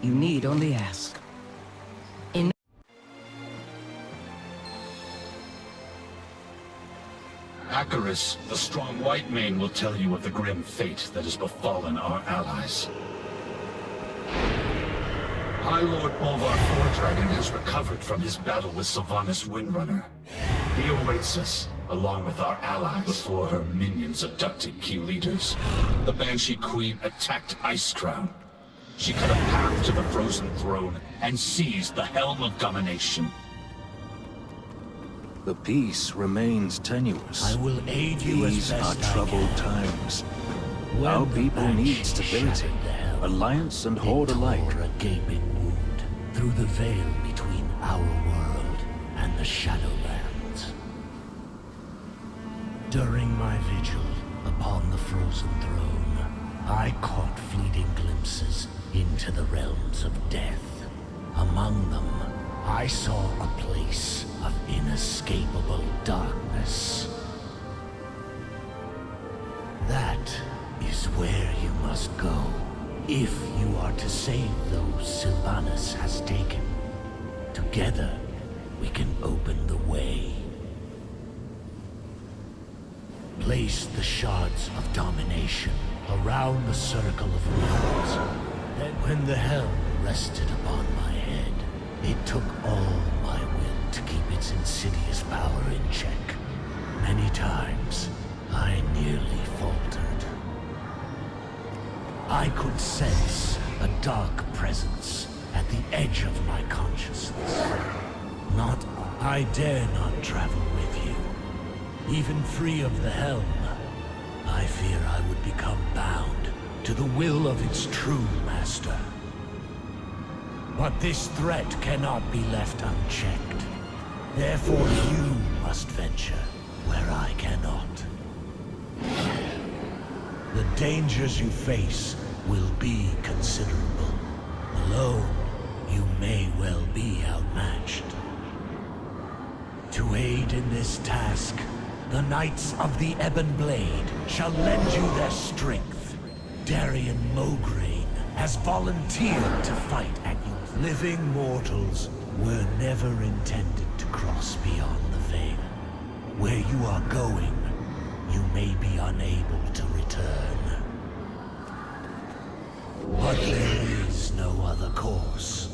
You need only ask. Acaris, the strong white mane, will tell you of the grim fate that has befallen our allies. High Lord Bolvar Foredragon has recovered from his battle with Sylvanas Windrunner. He awaits us, along with our allies, before her minions abducted key leaders. The Banshee Queen attacked Icecrown. She cut a path to the Frozen Throne and seized the Helm of Domination. The peace remains tenuous. I will aid you as These are best I troubled can. times. When Our the people Banshee need stability, shattered the Helm, alliance and it horde alike. tore a gaping wound through the veil between our world and the Shadowlands. During my vigil upon the Frozen Throne, I caught fleeting glimpses into the realms of death. Among them, I saw a place of inescapable darkness. That is where you must go, if you are to save those Sylvanas has taken. Together, we can open the way. Place the shards of domination around the circle of realms. Then when the helm rested upon my head, it took all my will to keep its insidious power in check. Many times, I nearly faltered. I could sense a dark presence at the edge of my consciousness. I dare not travel with you. Even free of the helm, I fear I would become bound to the will of its true master. But this threat cannot be left unchecked. Therefore you must venture where I cannot. The dangers you face will be considerable. Alone, you may well be outmatched. To aid in this task, the Knights of the Ebon Blade shall lend you their strength. Darian Mograine has volunteered to fight at you. Living mortals were never intended to cross beyond the veil. Where you are going, you may be unable to return. But there is no other course.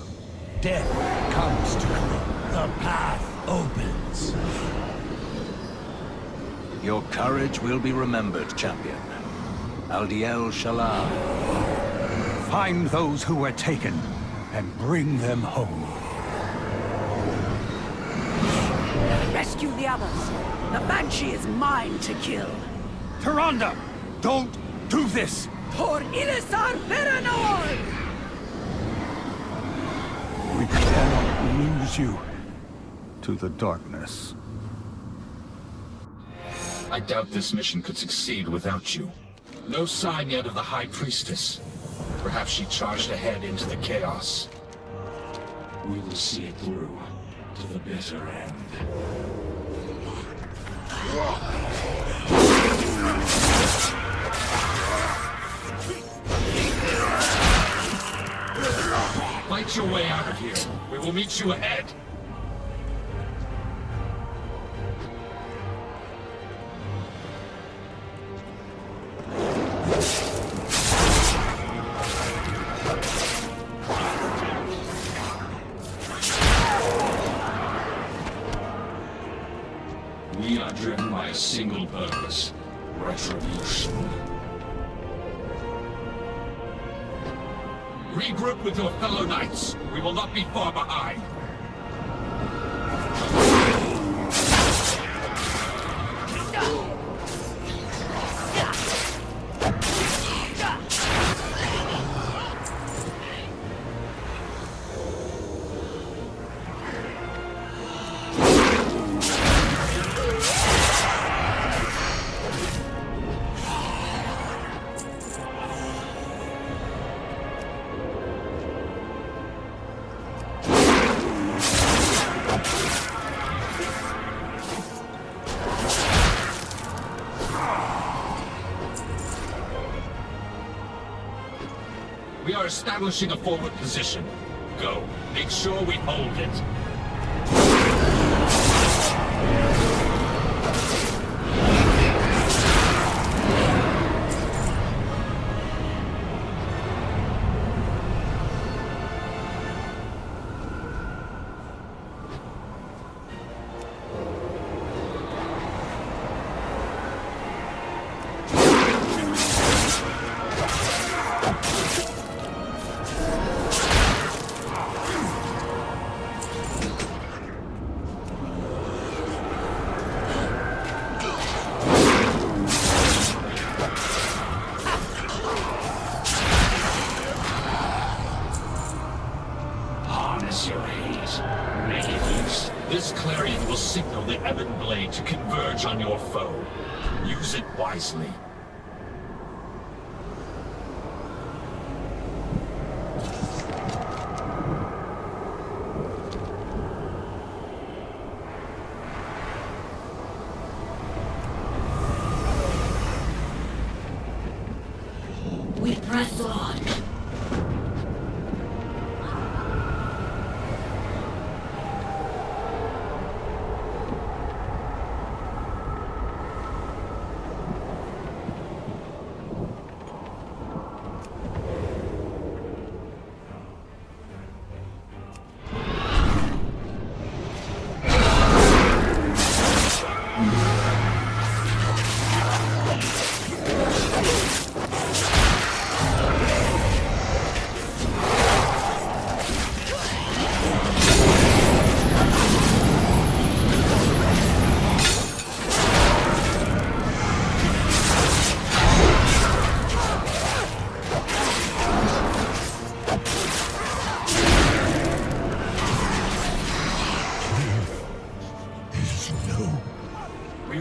Death comes to claim. The path opens. Your courage will be remembered, champion. Aldiel Shalar. Find those who were taken, and bring them home. Rescue the others. The Banshee is mine to kill. Tyrande! Don't do this! For Ilisar Veranor! We cannot lose you to the darkness. I doubt this mission could succeed without you. No sign yet of the High Priestess. Perhaps she charged ahead into the chaos. We will see it through to the bitter end. Fight your way out of here. We will meet you ahead. We are driven by a single purpose: retribution. Regroup with your fellow knights. We will not be far behind. We are establishing a forward position. Go. Make sure we hold it. Your hate. Make it use. This clarion will signal the ebon blade to converge on your foe. Use it wisely. We press on.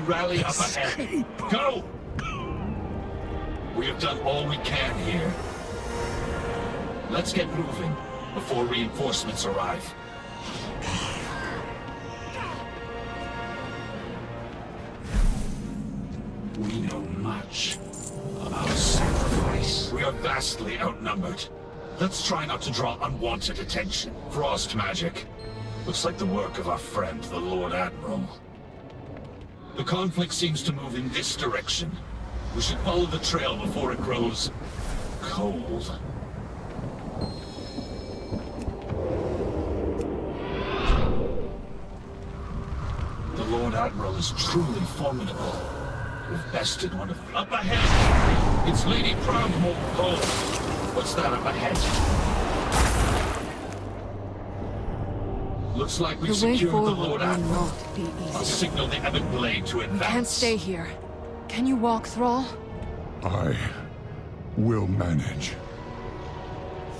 Rally up ahead. Go! We have done all we can here. Let's get moving before reinforcements arrive. We know much about sacrifice. We are vastly outnumbered. Let's try not to draw unwanted attention. Frost magic. Looks like the work of our friend, the Lord Admiral. The conflict seems to move in this direction. We should follow the trail before it grows cold. The Lord Admiral is truly formidable. We've bested one of... Up ahead! It's Lady Proudmoore. Hold. What's that up ahead? Looks like we've The way secured the forward Lord will Admiral. not be I'll easy. signal the ebon blade to We advance. can't stay here. Can you walk, Thrall? I will manage.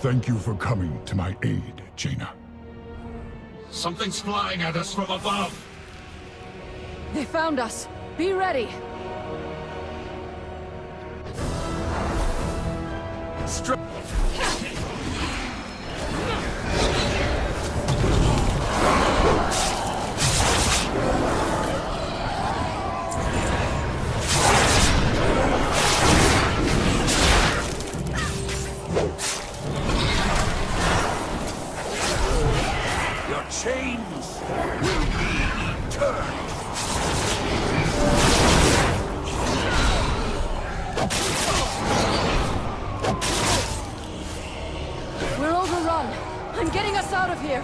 Thank you for coming to my aid, Jaina. Something's flying at us from above. They found us. Be ready. Your chains will be eternal. We're overrun. I'm getting us out of here.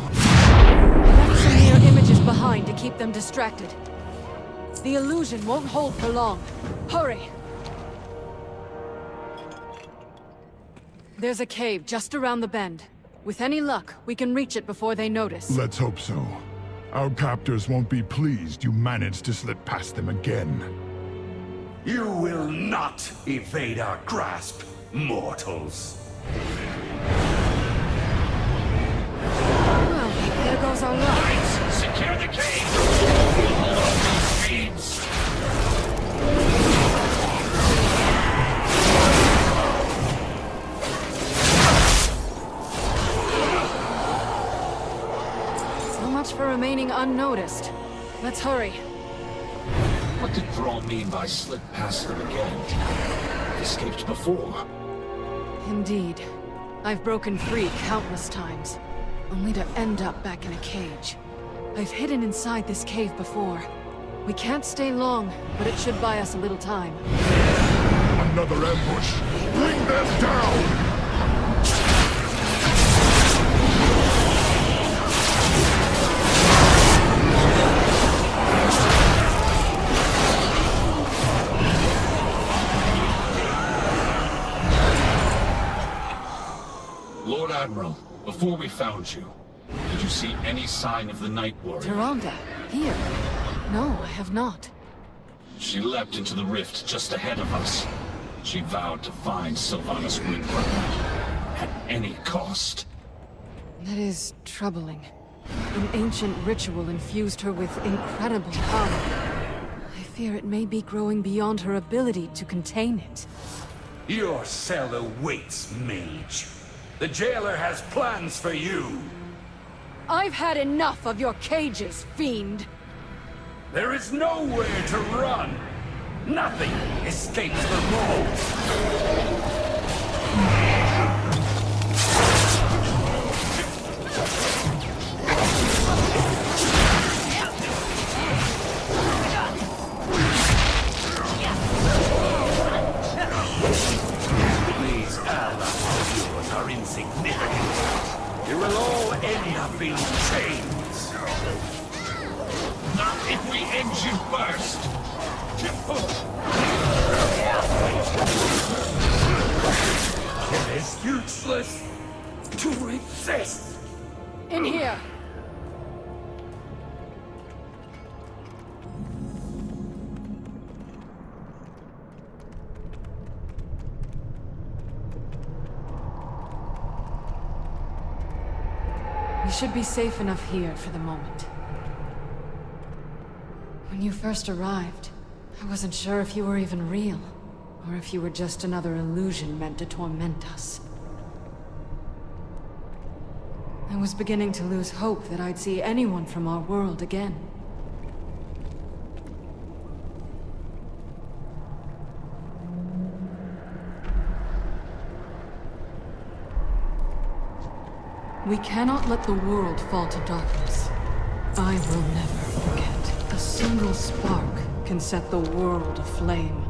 Left some mirror images behind to keep them distracted. The illusion won't hold for long. Hurry! There's a cave just around the bend. With any luck, we can reach it before they notice. Let's hope so. Our captors won't be pleased you managed to slip past them again. You will not evade our grasp, mortals. Well, there goes our luck. Secure the cave! We'll hold off these fiends! remaining unnoticed. Let's hurry. What did Thrall mean by slip past them again? Escaped before. Indeed. I've broken free countless times, only to end up back in a cage. I've hidden inside this cave before. We can't stay long, but it should buy us a little time. Another ambush! Bring them down! Lord Admiral, before we found you, did you see any sign of the Night Warrior? Tyrande, here? No, I have not. She leapt into the rift just ahead of us. She vowed to find Sylvanas Windrunner at any cost. That is troubling. An ancient ritual infused her with incredible power. I fear it may be growing beyond her ability to contain it. Your cell awaits, mage. The jailer has plans for you. I've had enough of your cages, fiend! There is nowhere to run. Nothing escapes the rules. These allies of yours are insignificant. You will all end up in chains. Not if we end you first! It is useless to resist. In here! We should be safe enough here for the moment. When you first arrived, I wasn't sure if you were even real, or if you were just another illusion meant to torment us. I was beginning to lose hope that I'd see anyone from our world again. We cannot let the world fall to darkness. I will never forget. A single spark can set the world aflame.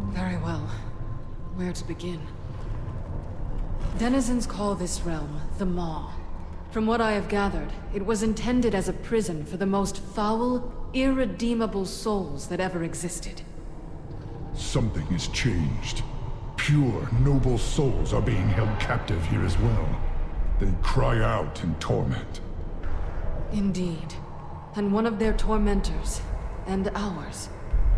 Very well. Where to begin? Denizens call this realm the Maw. From what I have gathered, it was intended as a prison for the most foul, irredeemable souls that ever existed. Something has changed. Pure, noble souls are being held captive here as well. They cry out in torment. Indeed. And one of their tormentors, and ours,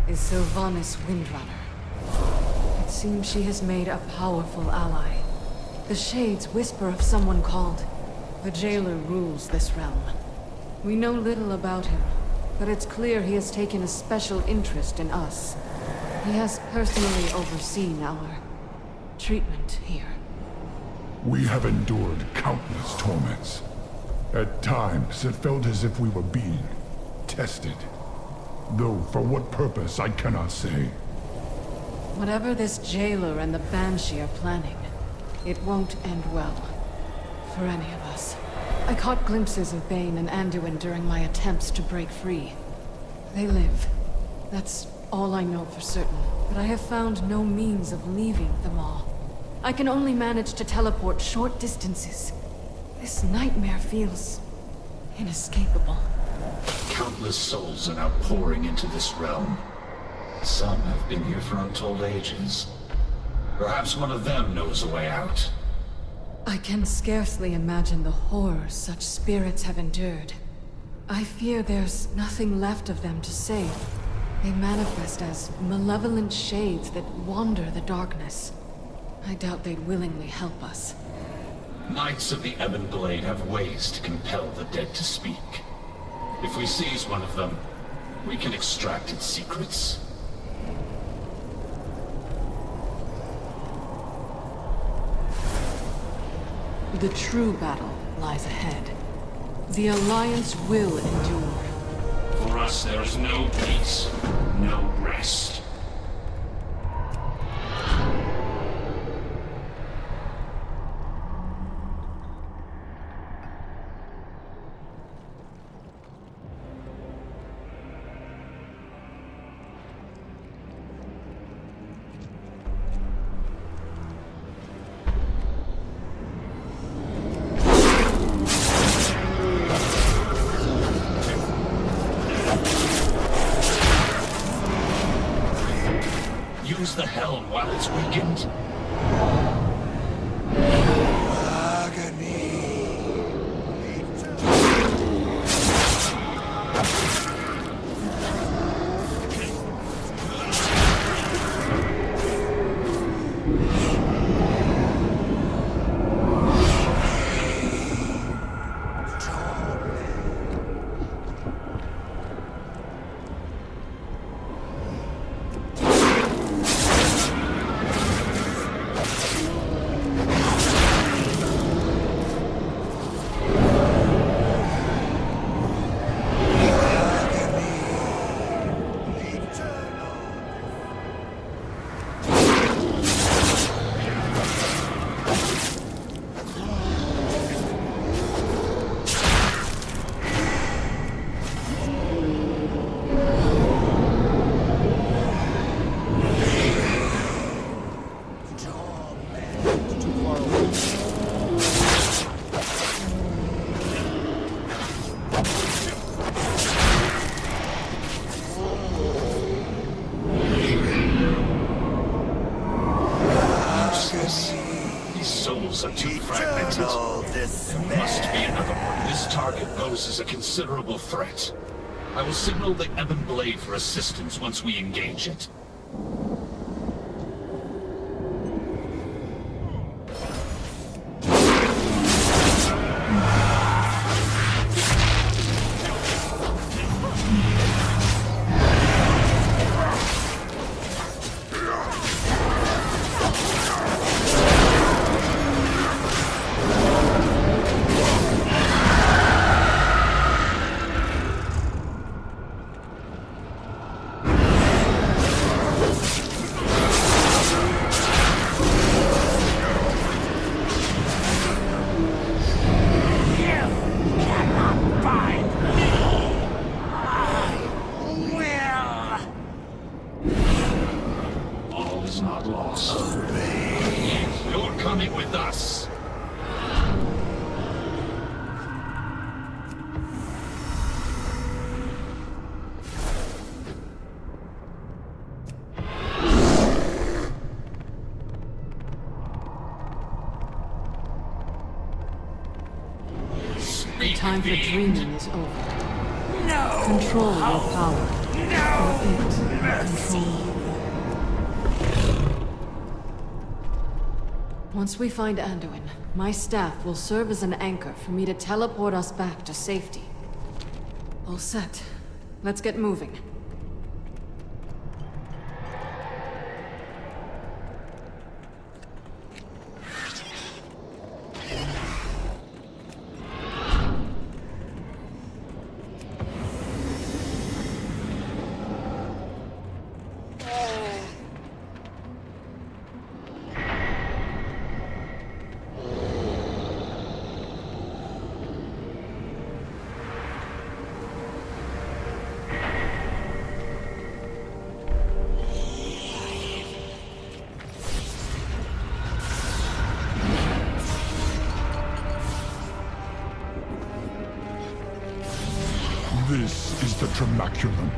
is Sylvanas Windrunner. It seems she has made a powerful ally. The Shades whisper of someone called the Jailer rules this realm. We know little about him, but it's clear he has taken a special interest in us. He has personally overseen our treatment here. We have endured countless torments. At times, it felt as if we were being tested. Though for what purpose, I cannot say. Whatever this Jailer and the Banshee are planning, it won't end well. For any of us. I caught glimpses of Bane and Anduin during my attempts to break free. They live. That's all I know for certain. But I have found no means of leaving the Maw. I can only manage to teleport short distances. This nightmare feels inescapable. Countless souls are now pouring into this realm. Some have been here for untold ages. Perhaps one of them knows a way out. I can scarcely imagine the horrors such spirits have endured. I fear there's nothing left of them to save. They manifest as malevolent shades that wander the darkness. I doubt they'd willingly help us. Knights of the Ebon Blade have ways to compel the dead to speak. If we seize one of them, we can extract its secrets. The true battle lies ahead. The Alliance will endure. For us, there is no peace, no rest. Use the helm while it's weakened. These souls are too fragmented. There must be another one. This target poses a considerable threat. I will signal the Ebon Blade for assistance once we engage it. Not lost. You're coming with us. The time for dreaming is over. No! Control your power. No! Or it Mercy! control you. Once we find Anduin, my staff will serve as an anchor for me to teleport us back to safety. All set. Let's get moving. This is the Tremaculum.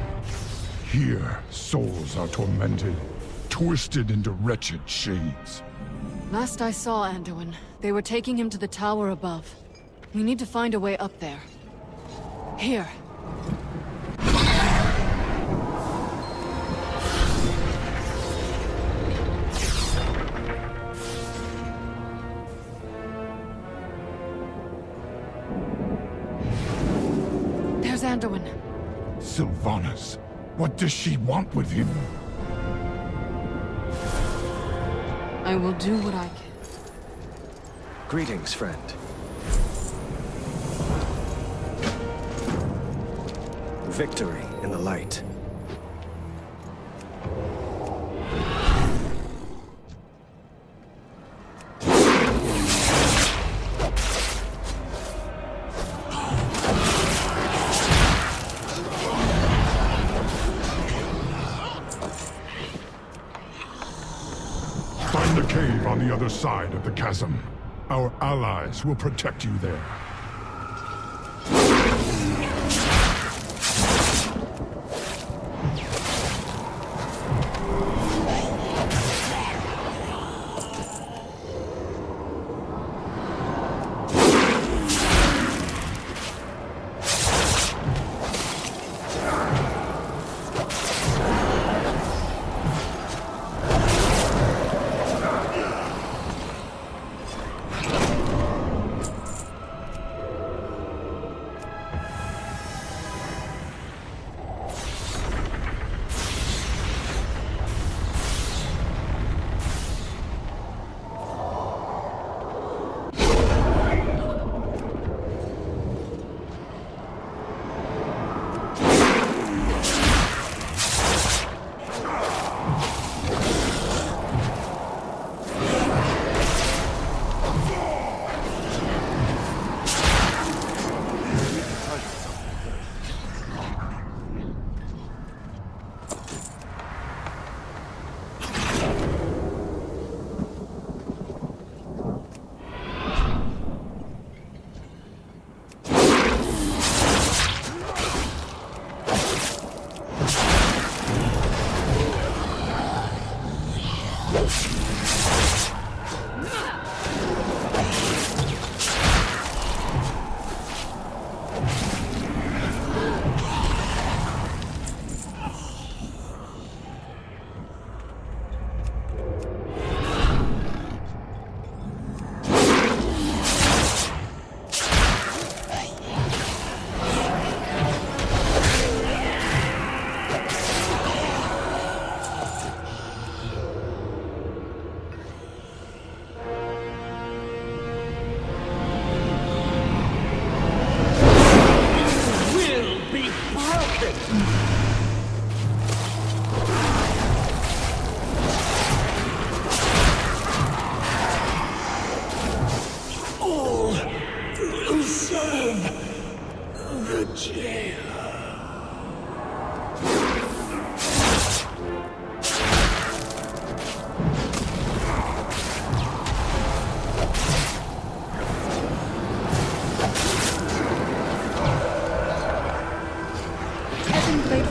Here, souls are tormented, twisted into wretched shades. Last I saw Anduin, they were taking him to the tower above. We need to find a way up there. Here. There's Anduin. Sylvanas, what does she want with him? I will do what I can. Greetings, friend. victory in the light. Find the cave on the other side of the chasm. Our allies will protect you there.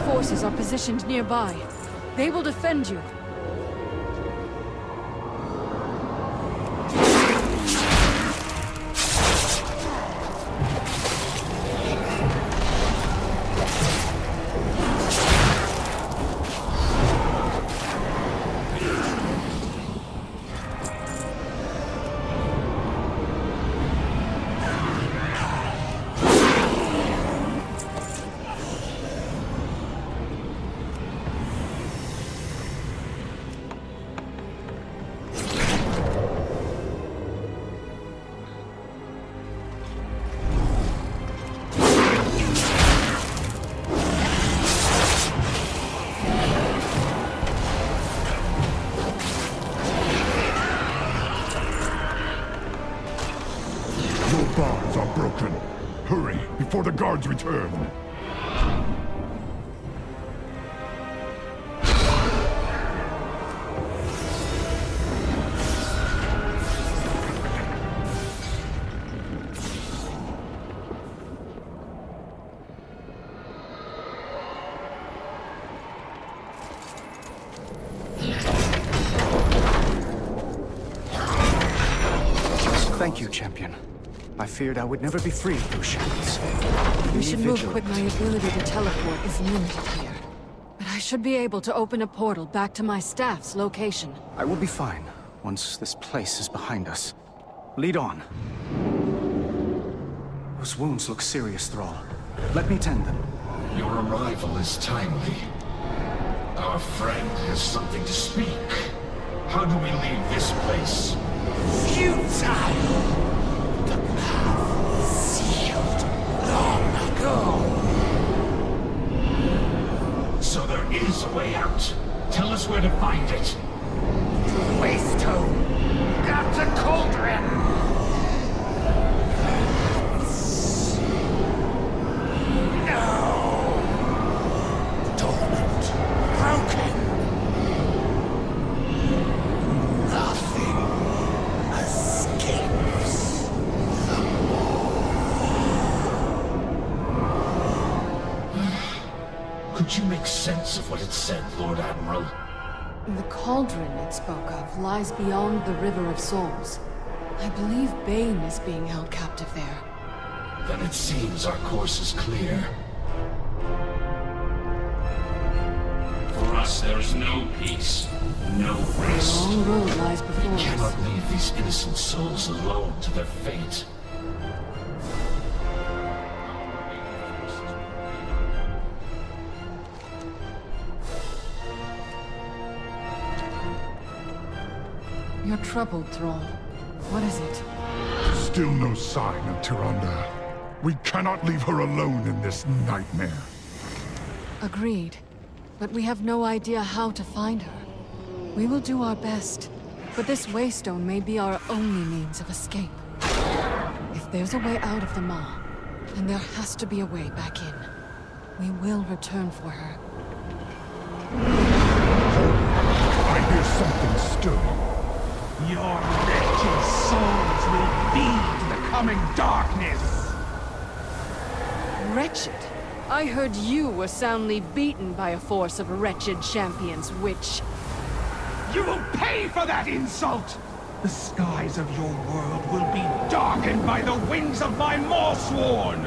Forces are positioned nearby. They will defend you. Bonds are broken. Hurry, before the guards return. Thank you, champion. I feared I would never be free of those shackles. We should move quick. My ability to teleport is limited here. But I should be able to open a portal back to my staff's location. I will be fine once this place is behind us. Lead on. Those wounds look serious, Thrall. Let me tend them. Your arrival is timely. Our friend has something to speak. How do we leave this place? Futile! The path is sealed long ago. is a way out. Tell us where to find it. Waste home. Got to cauldron. Could you make sense of what it said, Lord Admiral? The cauldron it spoke of lies beyond the River of Souls. I believe Bane is being held captive there. Then it seems our course is clear. For us, there is no peace, no A rest. long road lies before We us. cannot leave these innocent souls alone to their fate. You're troubled, Thrall. What is it? Still no sign of Tyrande. We cannot leave her alone in this nightmare. Agreed. But we have no idea how to find her. We will do our best, but this waystone may be our only means of escape. If there's a way out of the Maw, then there has to be a way back in. We will return for her. I hear something stirring. Your wretched souls will feed the coming darkness! Wretched? I heard you were soundly beaten by a force of wretched champions, witch. You will pay for that insult! The skies of your world will be darkened by the wings of my Maw-sworn!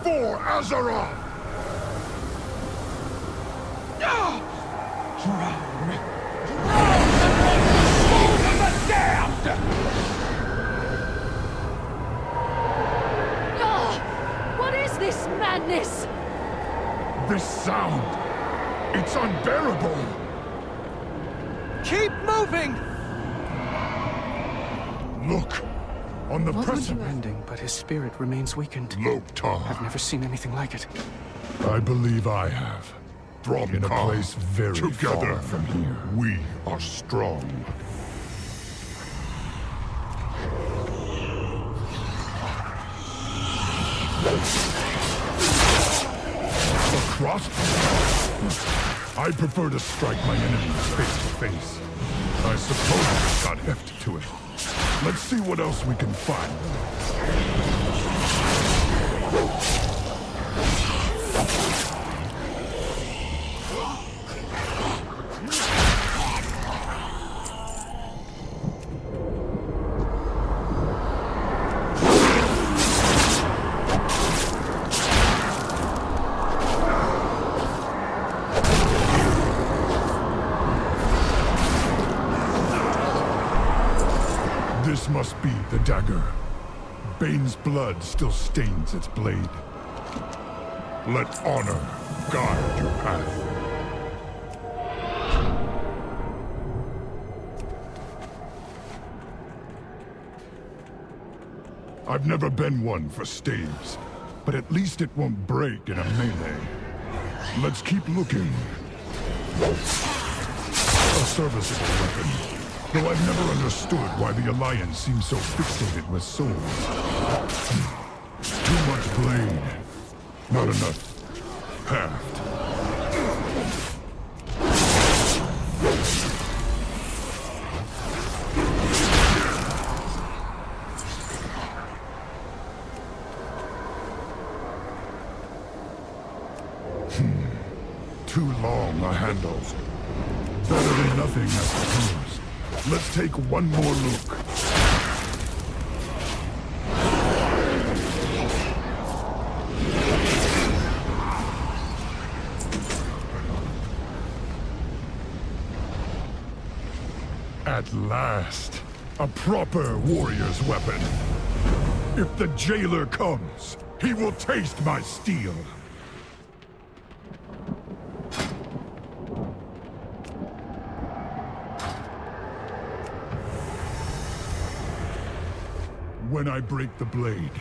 For Azeroth! Drown! Souls of the damned! What is this madness? This sound! It's unbearable! Keep moving! Look! On the What would you precipice! Ending, but his spirit remains weakened. Loktar. I've never seen anything like it. I believe I have. In a place very far from here. We are strong. Across? I prefer to strike my enemies face to face. I suppose it's got heft to it. Let's see what else we can find. This must be the dagger. Bane's blood still stains its blade. Let honor guide your path. I've never been one for staves, but at least it won't break in a melee. Let's keep looking. A serviceable weapon. Though I've never understood why the Alliance seems so fixated with swords. Too much blade. Not enough haft. Too long a handle. Better than nothing, I suppose. Let's take one more look. At last, a proper warrior's weapon. If the jailer comes, he will taste my steel. When I break the blade,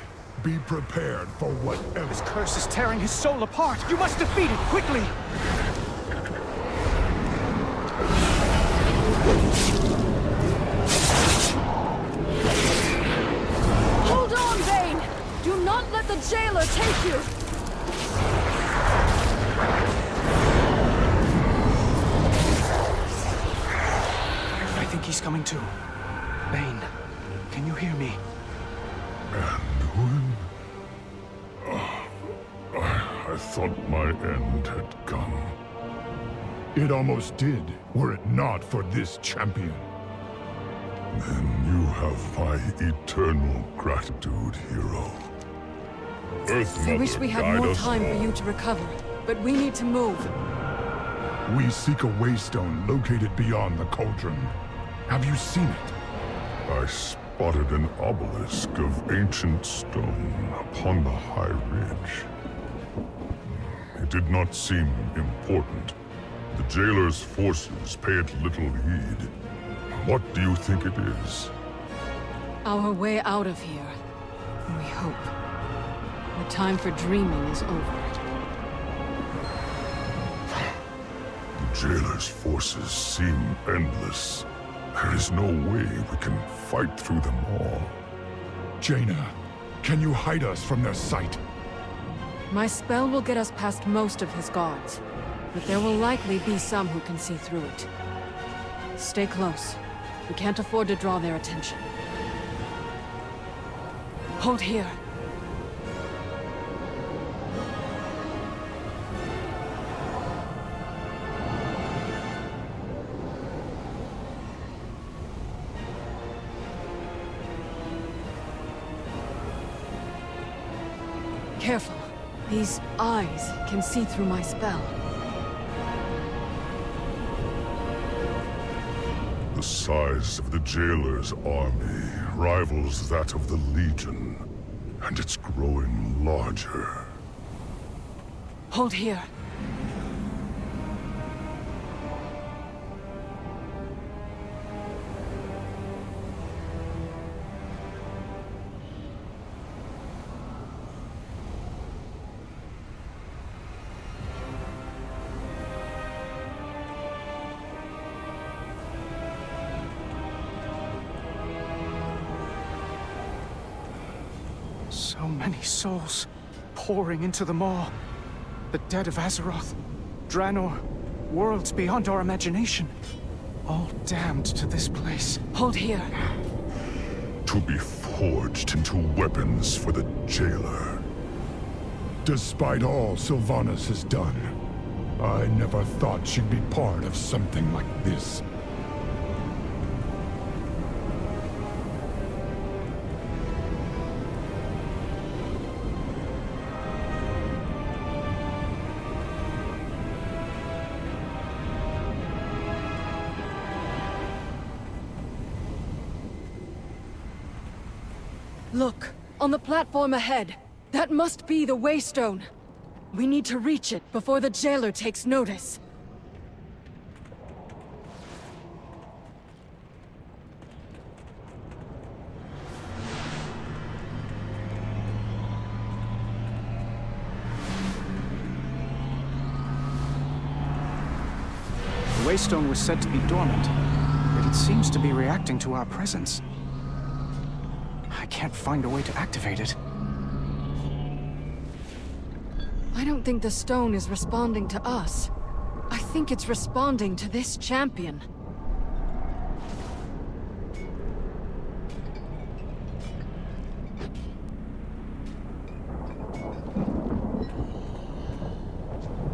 Be prepared for whatever. This curse is tearing his soul apart. You must defeat it, quickly! Hold on, Bane! Do not let the jailer take you! I think he's coming too. Bane, can you hear me? I thought my end had come. It almost did, were it not for this champion. Then you have my eternal gratitude, hero. Earth I wish Mother we had guide more us time for all. you to recover, but we need to move. We seek a waystone located beyond the cauldron. Have you seen it? I spotted an obelisk of ancient stone upon the high ridge. It did not seem important. The jailer's forces pay it little heed. What do you think it is? Our way out of here. We hope. The time for dreaming is over. The jailer's forces seem endless. There is no way we can fight through them all. Jaina, can you hide us from their sight? My spell will get us past most of his guards, but there will likely be some who can see through it. Stay close. We can't afford to draw their attention. Hold here. Careful. These eyes can see through my spell. The size of the jailer's army rivals that of the Legion, and it's growing larger. Hold here. So many souls pouring into the maw. The dead of Azeroth, Draenor, worlds beyond our imagination. All damned to this place. Hold here. To be forged into weapons for the jailer. Despite all Sylvanas has done, I never thought she'd be part of something like this. Look, on the platform ahead. That must be the Waystone. We need to reach it before the jailer takes notice. The Waystone was said to be dormant, yet it seems to be reacting to our presence. I can't find a way to activate it. I don't think the stone is responding to us. I think it's responding to this champion.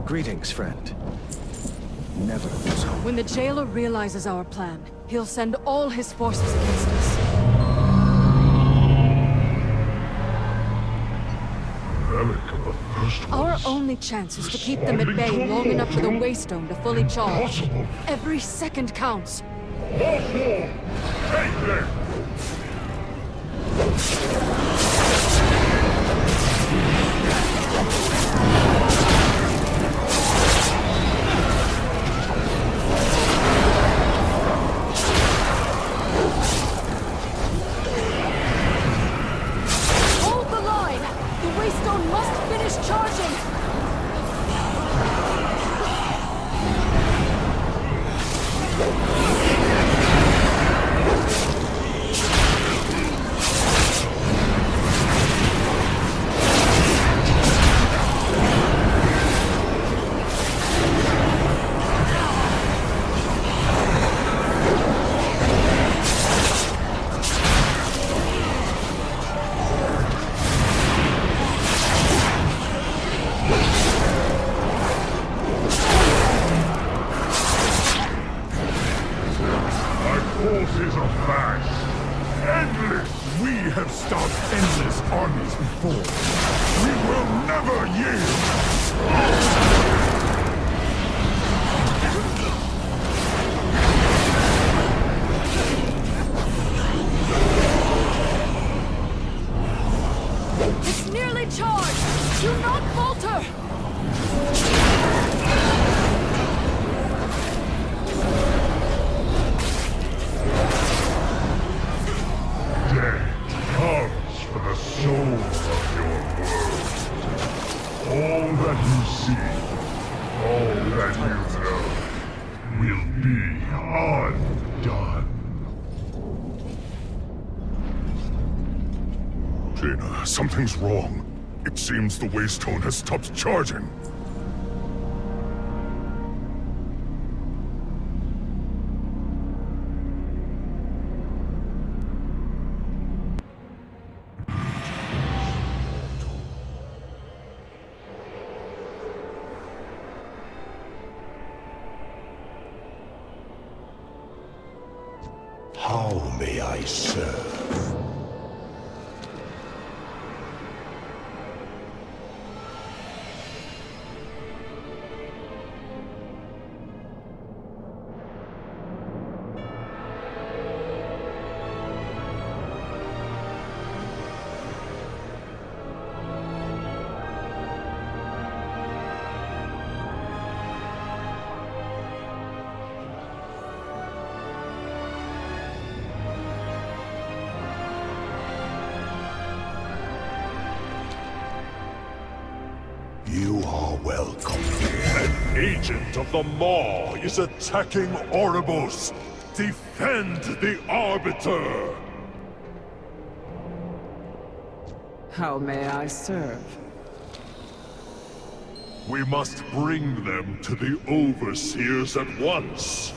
Greetings, friend. Never was home. When the jailer realizes our plan, he'll send all his forces against us. Our only chance is to keep them at bay long enough for the Waystone to fully charge. Every second counts. Hold the line! forces are vast. Endless! We have stopped endless armies before. We will never yield! It's nearly charged! Do not falter! Death comes for the souls of your world. All that you see, all that you know, will be undone. Jaina, something's wrong. It seems the Waystone has stopped charging. How may I serve? You are welcome. An agent of the Maw is attacking Oribos. Defend the Arbiter! How may I serve? We must bring them to the Overseers at once.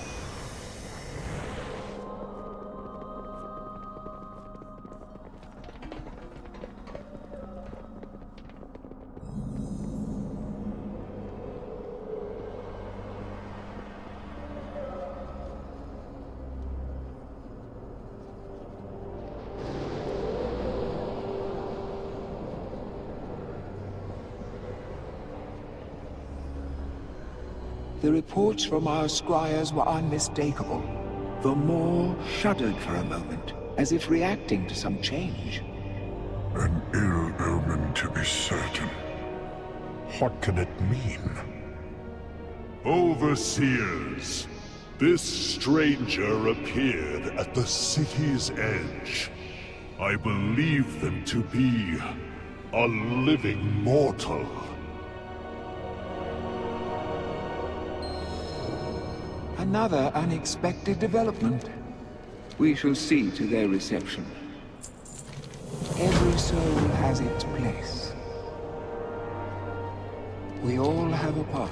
The reports from our squires were unmistakable. The Maw shuddered for a moment, as if reacting to some change. An ill omen to be certain. What can it mean? Overseers, this stranger appeared at the city's edge. I believe them to be a living mortal. Another unexpected development. We shall see to their reception. Every soul has its place. We all have a part.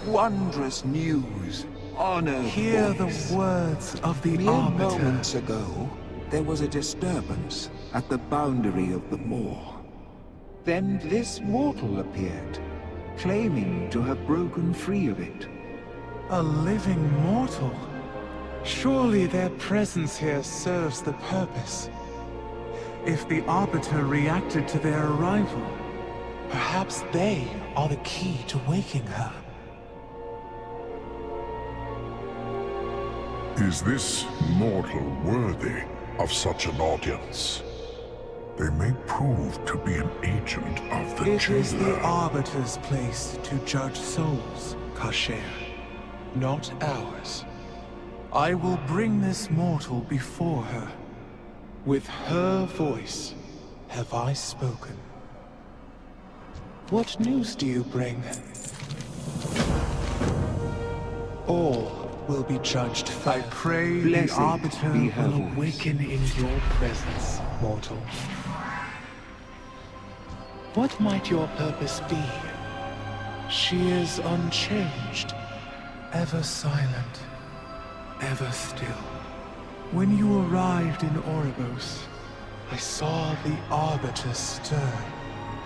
Wondrous news. Honor. Hear voice. the words of the Mere Arbiter. moments ago, there was a disturbance at the boundary of the Maw. Then this mortal appeared, claiming to have broken free of it. A living mortal? Surely their presence here serves the purpose. If the Arbiter reacted to their arrival, perhaps they are the key to waking her. Is this mortal worthy of such an audience? They may prove to be an agent of the It is the Jailer. Arbiter's place to judge souls, Kasher, not ours. I will bring this mortal before her. With her voice have I spoken. What news do you bring? All will be judged fair. I pray the Blessed Arbiter be her will voice. awaken in your presence, mortal. What might your purpose be? She is unchanged, ever silent, ever still. When you arrived in Oribos, I saw the Arbiter stir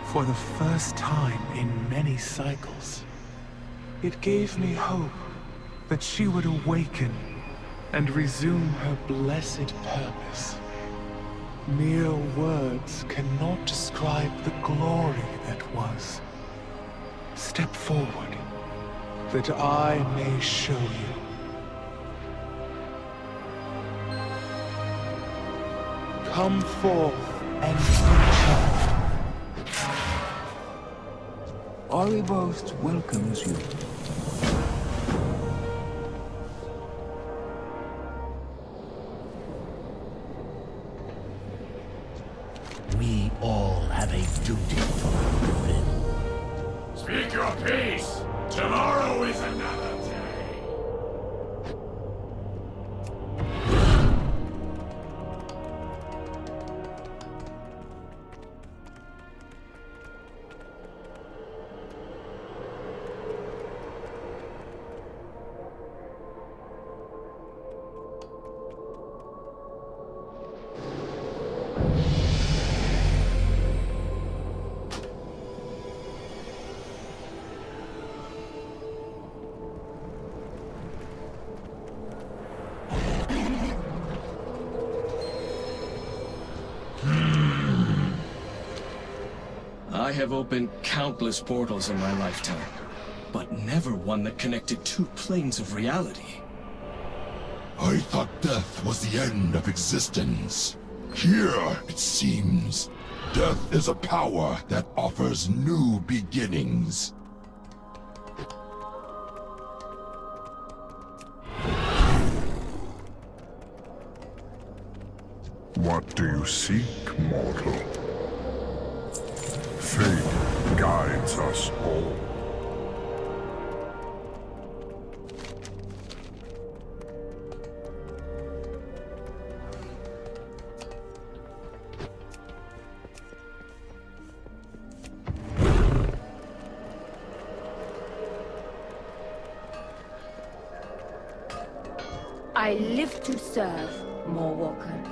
for the first time in many cycles. It gave me hope that she would awaken and resume her blessed purpose. Mere words cannot describe the glory that was. Step forward, that I may show you. Come forth and rejoice. Oribos welcomes you. We all have a duty to fulfill. Speak your peace! Tomorrow is another day! I have opened countless portals in my lifetime, but never one that connected two planes of reality. I thought death was the end of existence. Here, it seems, death is a power that offers new beginnings. What do you seek, mortal? Fate guides us all. I live to serve, Moorwalker.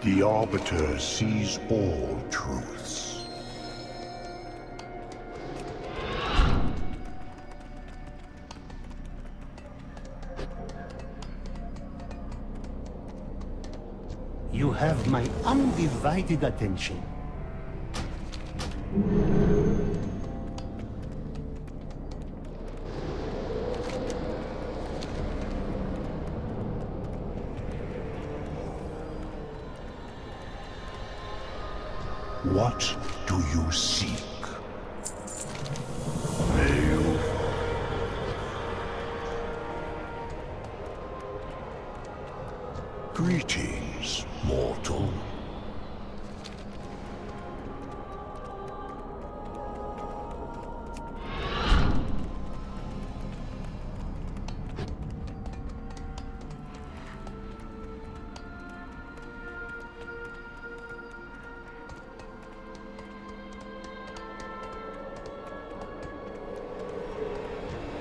The Arbiter sees all truths. You have my undivided attention. What do you seek? May you... Greetings, mortal.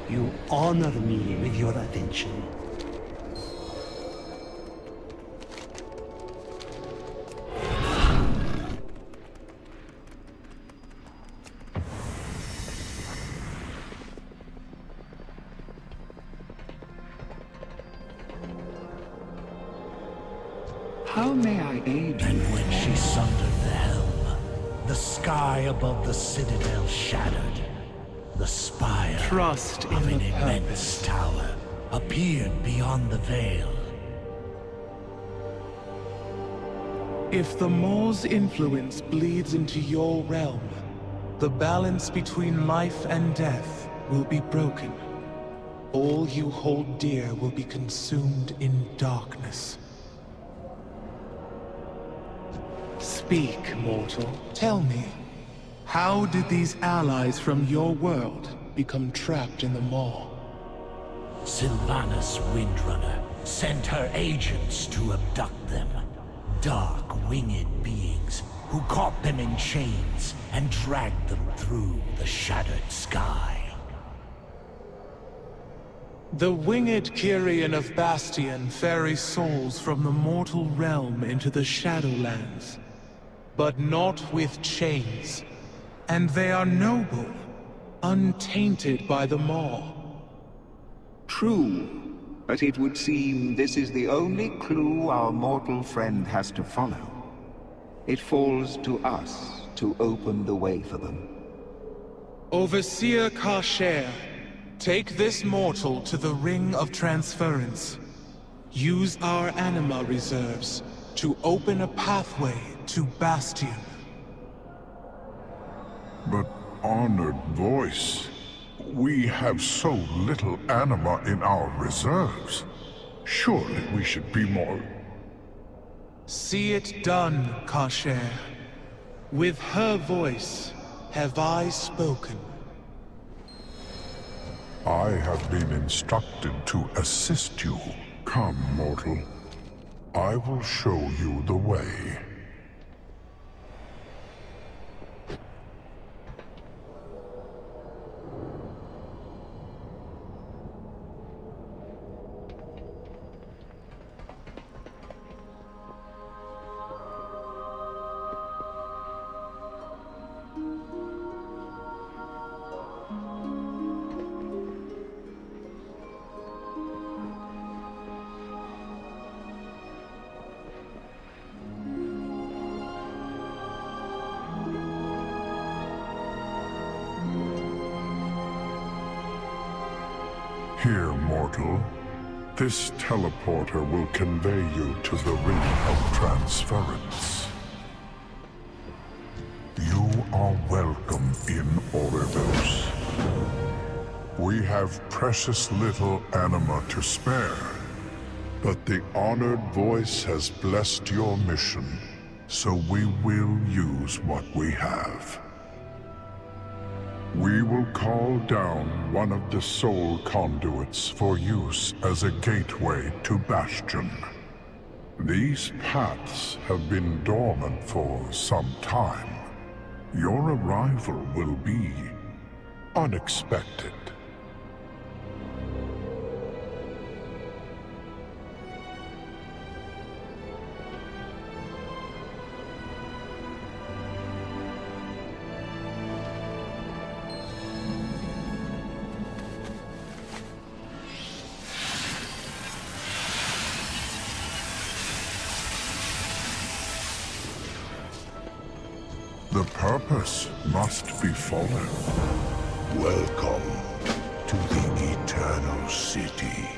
You honor me with your attention. How may I aid you? And when she sundered the helm, the sky above the citadel shattered. The spire Trust of in an the immense purpose. tower appeared beyond the veil. If the Maul's influence bleeds into your realm, the balance between life and death will be broken. All you hold dear will be consumed in darkness. Speak, mortal. Tell me, how did these allies from your world become trapped in the Maw? Sylvanas Windrunner sent her agents to abduct them. Dark, winged beings who caught them in chains and dragged them through the shattered sky. The winged Kyrian of Bastion ferry souls from the mortal realm into the Shadowlands, but not with chains. And they are noble, untainted by the Maw. True, but it would seem this is the only clue our mortal friend has to follow. It falls to us to open the way for them. Overseer Kasher, take this mortal to the Ring of Transference. Use our anima reserves to open a pathway to Bastion. But, honored voice, we have so little anima in our reserves. Surely we should be more... See it done, Kasher. With her voice have I spoken. I have been instructed to assist you. Come, mortal. I will show you the way. Here, mortal. This teleporter will convey you to the Ring of Transference. You are welcome in Orivos. We have precious little anima to spare, but the honored voice has blessed your mission, so we will use what we have. We will call down one of the soul conduits for use as a gateway to Bastion. These paths have been dormant for some time. Your arrival will be unexpected. The purpose must be followed. Welcome to the Eternal City.